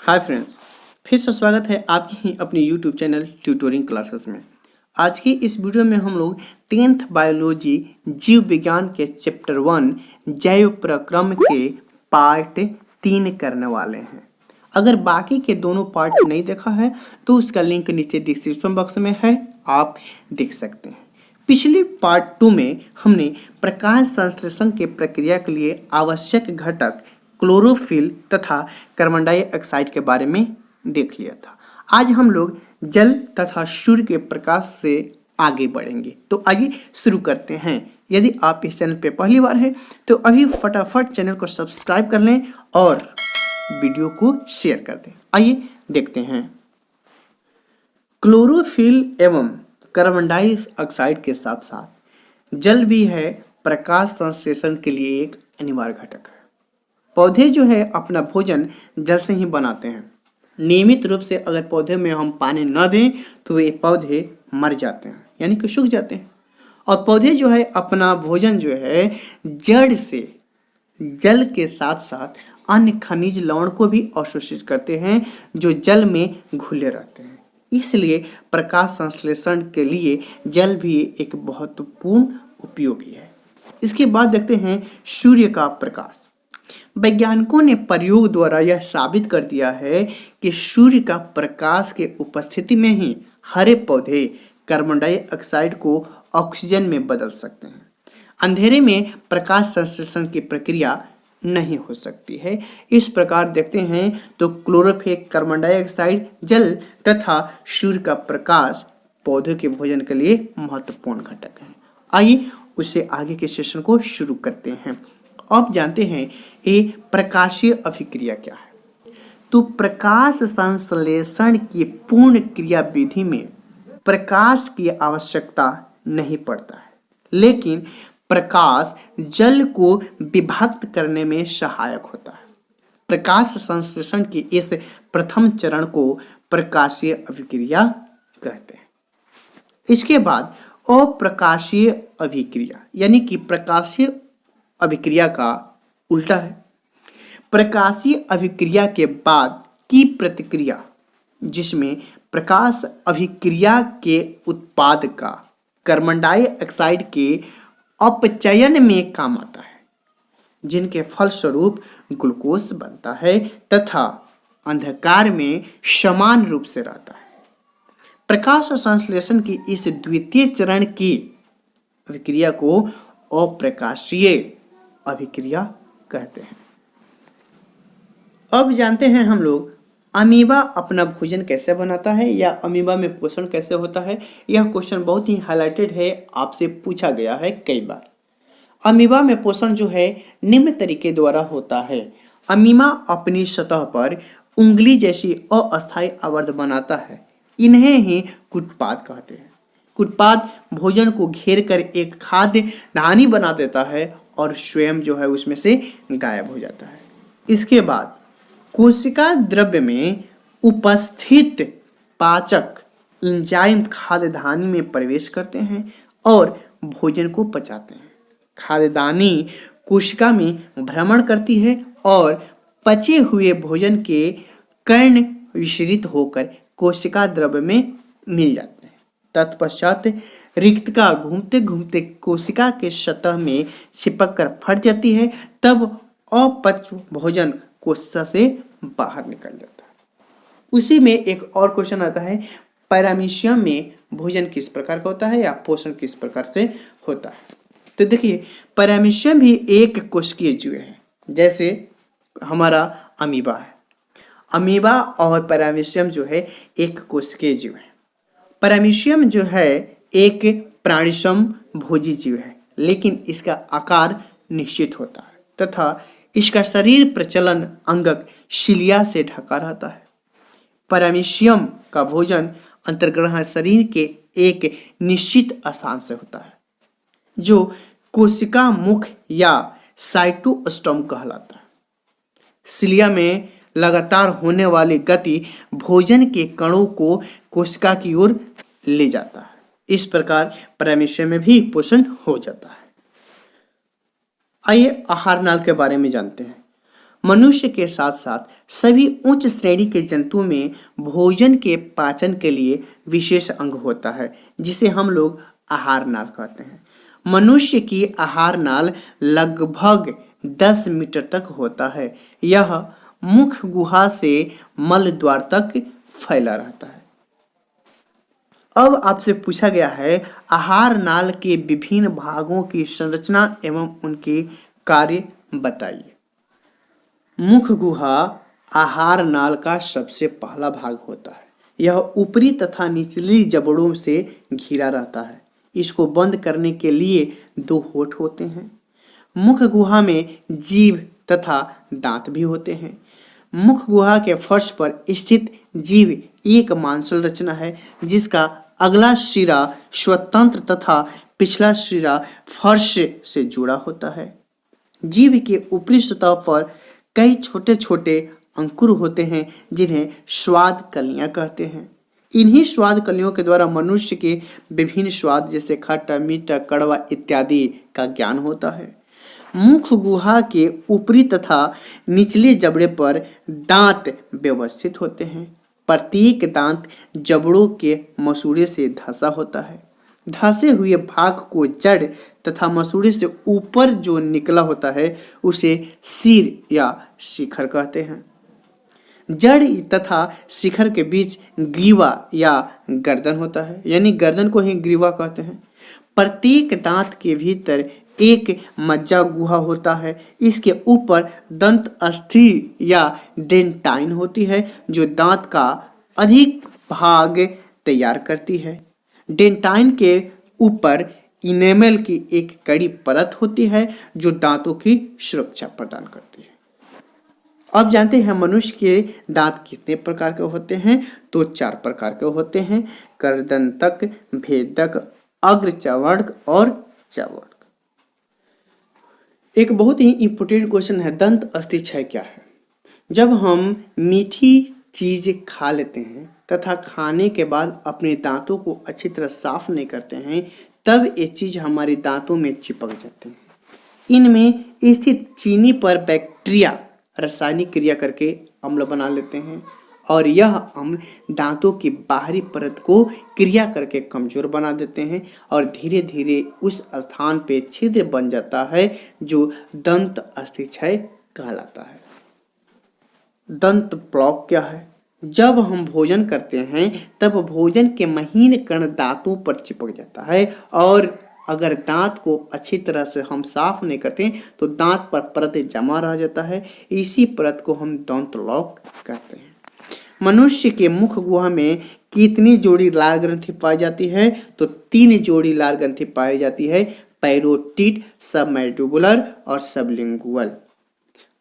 Hi friends, फिर से स्वागत है आपके ही अपने यूट्यूब चैनल ट्यूटोरिंग क्लासेस में। आज की इस वीडियो में हम लोग 10th बायोलॉजी जीव विज्ञान के चैप्टर 1 जैव प्रक्रम के पार्ट 3 करने वाले हैं। अगर बाकी के दोनों पार्ट नहीं देखा है तो उसका लिंक नीचे डिस्क्रिप्शन बॉक्स में है, आप देख सकते हैं। पिछली पार्ट 2 में हमने प्रकाश संश्लेषण के प्रक्रिया के लिए आवश्यक घटक क्लोरोफिल तथा कार्बन डाइऑक्साइड के बारे में देख लिया था। आज हम लोग जल तथा सूर्य के प्रकाश से आगे बढ़ेंगे। तो आइए शुरू करते हैं। यदि आप इस चैनल पे पहली बार हैं तो अभी फटाफट चैनल को सब्सक्राइब कर लें और वीडियो को शेयर कर दें। आइए देखते हैं। क्लोरोफिल एवं कार्बन डाइऑक्साइड के साथ साथ जल भी है प्रकाश संश्लेषण के लिए एक अनिवार्य घटक है। पौधे जो है अपना भोजन जल से ही बनाते हैं। नियमित रूप से अगर पौधे में हम पानी न दें तो वे पौधे मर जाते हैं, यानी कि सूख जाते हैं। और पौधे जो है अपना भोजन जो है जड़ से जल के साथ साथ अन्य खनिज लवण को भी अवशोषित करते हैं जो जल में घुले रहते हैं। इसलिए प्रकाश संश्लेषण के लिए जल भी एक महत्वपूर्ण उपयोगी है। इसके बाद देखते हैं सूर्य का प्रकाश। वैज्ञानिकों ने प्रयोग द्वारा यह साबित कर दिया है कि सूर्य का प्रकाश के उपस्थिति में ही हरे पौधे कार्बन डाइऑक्साइड को ऑक्सीजन में बदल सकते हैं। अंधेरे में प्रकाश संश्लेषण की प्रक्रिया नहीं हो सकती है। इस प्रकार देखते हैं तो क्लोरोफिल, कार्बन डाइऑक्साइड, जल तथा सूर्य का प्रकाश पौधों के भोजन के लिए महत्वपूर्ण घटक है। आइए उससे आगे के सेशन को शुरू करते हैं। अब जानते हैं ये प्रकाशीय अभिक्रिया क्या है। तो प्रकाश संश्लेषण की पूर्ण क्रिया विधि में प्रकाश की आवश्यकता नहीं पड़ता है, लेकिन प्रकाश जल को विभक्त करने में सहायक होता है। प्रकाश संश्लेषण के इस प्रथम चरण को प्रकाशीय अभिक्रिया कहते हैं। इसके बाद अप्रकाशीय अभिक्रिया, यानी कि प्रकाशीय अभिक्रिया का उल्टा है। प्रकाशीय अभिक्रिया के बाद की प्रतिक्रिया, जिसमें प्रकाश अभिक्रिया के उत्पाद का कार्बन डाइऑक्साइड के अपचयन में काम आता है, जिनके फलस्वरूप ग्लूकोज बनता है तथा अंधकार में समान रूप से रहता है। प्रकाश संश्लेषण की इस द्वितीय चरण की अभिक्रिया को अप्रकाशीय अभिक्रिया कहते हैं। अब जानते हैं हम लोग अमीबा अपना भोजन कैसे बनाता है या अमीबा में पोषण कैसे होता है। यह क्वेश्चन बहुत ही हाईलाइटेड है, आपसे पूछा गया है कई बार। अमीबा में पोषण जो है निम्न तरीके द्वारा होता है। अमीबा अपनी सतह पर उंगली जैसी अस्थायी आवर्त बनाता है। इन्हें ही कुटपाद कहते हैं। कुटपाद भोजन को घेर कर एक खाद्य नहानी बना देता है और स्वयं जो है उसमें से गायब हो जाता है। इसके बाद कोशिका द्रव्य में उपस्थित पाचक एंजाइम खाद्यदानी में प्रवेश करते हैं और भोजन को पचाते हैं। खाद्यदानी कोशिका में भ्रमण करती है और पचे हुए भोजन के कण विसरित होकर कोशिका द्रव्य में मिल जाते हैं। तत्पश्चात रिक्तका घूमते घूमते कोशिका के सतह में चिपक कर फट जाती है। तब अपच भोजन कोशिका से बाहर निकल जाता है। उसी में एक और क्वेश्चन आता है, पैरामीशियम में भोजन किस प्रकार का होता है या पोषण किस प्रकार से होता है। तो देखिए, पैरामीशियम भी एक कोशिकीय जीव है, जैसे हमारा अमीबा है। अमीबा और पैरामीशियम जो है एक कोशिकीय जीव है। पैरामीशियम जो है एक प्राणिसम भोजी जीव है, लेकिन इसका आकार निश्चित होता है तथा इसका शरीर प्रचलन अंगक शिलिया से ढका रहता है। पैरामीशियम का भोजन अंतर्ग्रह शरीर के एक निश्चित स्थान से होता है, जो कोशिका मुख या साइटोस्टोम कहलाता है। शिलिया में लगातार होने वाली गति भोजन के कणों को कोशिका की ओर ले जाता है। इस प्रकार पैरामीशियम में भी पोषण हो जाता है। आइए आहार नाल के बारे में जानते हैं। मनुष्य के साथ साथ सभी उच्च श्रेणी के जंतुओं में भोजन के पाचन के लिए विशेष अंग होता है जिसे हम लोग आहार नाल कहते हैं। मनुष्य की आहार नाल लगभग 10 मीटर तक होता है। यह मुख गुहा से मल द्वार तक फैला रहता है। अब आपसे पूछा गया है आहार नाल के विभिन्न भागों की संरचना एवं उनके कार्य बताइए। मुख गुहा आहार नाल का सबसे पहला भाग होता है। यह ऊपरी तथा निचली जबड़ों से घिरा रहता है। इसको बंद करने के लिए 2 होंठ होते हैं। मुख गुहा में जीभ तथा दांत भी होते हैं। मुख गुहा के फर्श पर स्थित जीभ एक मांसल रचना है जिसका अगला सिरा स्वतंत्र तथा पिछला सिरा फर्श से जुड़ा होता है। जीभ के ऊपरी सतह पर कई छोटे छोटे अंकुर होते हैं जिन्हें स्वाद कलियां कहते हैं। इन्हीं स्वाद कलियों के द्वारा मनुष्य के विभिन्न स्वाद जैसे खट्टा, मीठा, कड़वा इत्यादि का ज्ञान होता है। मुख गुहा के ऊपरी तथा निचले जबड़े पर दांत व्यवस्थित होते हैं। प्रत्येक दांत जबड़ों के मसूड़े से धंसा होता है। धंसे हुए भाग को जड़ तथा मसूड़े से ऊपर जो निकला होता है उसे सिर या शिखर कहते हैं। जड़ तथा शिखर के बीच ग्रीवा या गर्दन होता है, यानी गर्दन को ही ग्रीवा कहते हैं। प्रत्येक दांत के भीतर एक मज्जा गुहा होता है। इसके ऊपर दंत अस्थि या डेंटाइन होती है जो दांत का अधिक भाग तैयार करती है। डेंटाइन के ऊपर इनेमल की एक कड़ी परत होती है जो दांतों की सुरक्षा प्रदान करती है। अब जानते हैं मनुष्य के दांत कितने प्रकार के होते हैं। तो 4 प्रकार के होते हैं, करदंतक, भेदक, अग्रचर्वणक और चर्वणक। एक बहुत ही इंपोर्टेंट क्वेश्चन है, दंत अस्थि क्षय क्या है। जब हम मीठी चीज खा लेते हैं तथा खाने के बाद अपने दांतों को अच्छी तरह साफ नहीं करते हैं तब ये चीज हमारे दांतों में चिपक जाते हैं। इनमें स्थित चीनी पर बैक्टीरिया रासायनिक क्रिया करके अम्ल बना लेते हैं और यह अम्ल दांतों की बाहरी परत को क्रिया करके कमजोर बना देते हैं और धीरे धीरे उस स्थान पे छिद्र बन जाता है जो दंत अस्थि क्षय कहलाता है। दंत प्लॉक क्या है। जब हम भोजन करते हैं तब भोजन के महीन कण दांतों पर चिपक जाता है और अगर दांत को अच्छी तरह से हम साफ नहीं करते तो दांत पर परत जमा रह जाता है। इसी परत को हम दंत लॉक कहते हैं। मनुष्य के मुख गुहा में कितनी जोड़ी लाल ग्रंथि पाई जाती है। तो 3 जोड़ी लाल ग्रंथि पाई जाती है, पैरोटिड, सबमैंडिबुलर और सबलिंगुअल।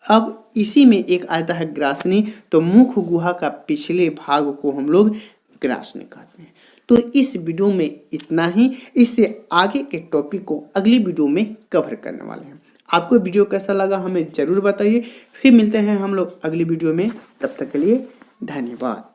अब इसी में एक आता है ग्रासनी। तो मुख गुहा का पिछले भाग को हम लोग ग्रासनी कहते हैं। तो इस वीडियो में इतना ही। इससे आगे के टॉपिक को अगली वीडियो में कवर करने वाले हैं। आपको वीडियो कैसा लगा हमें जरूर बताइए। फिर मिलते हैं हम लोग अगली वीडियो में, तब तक के लिए धन्यवाद।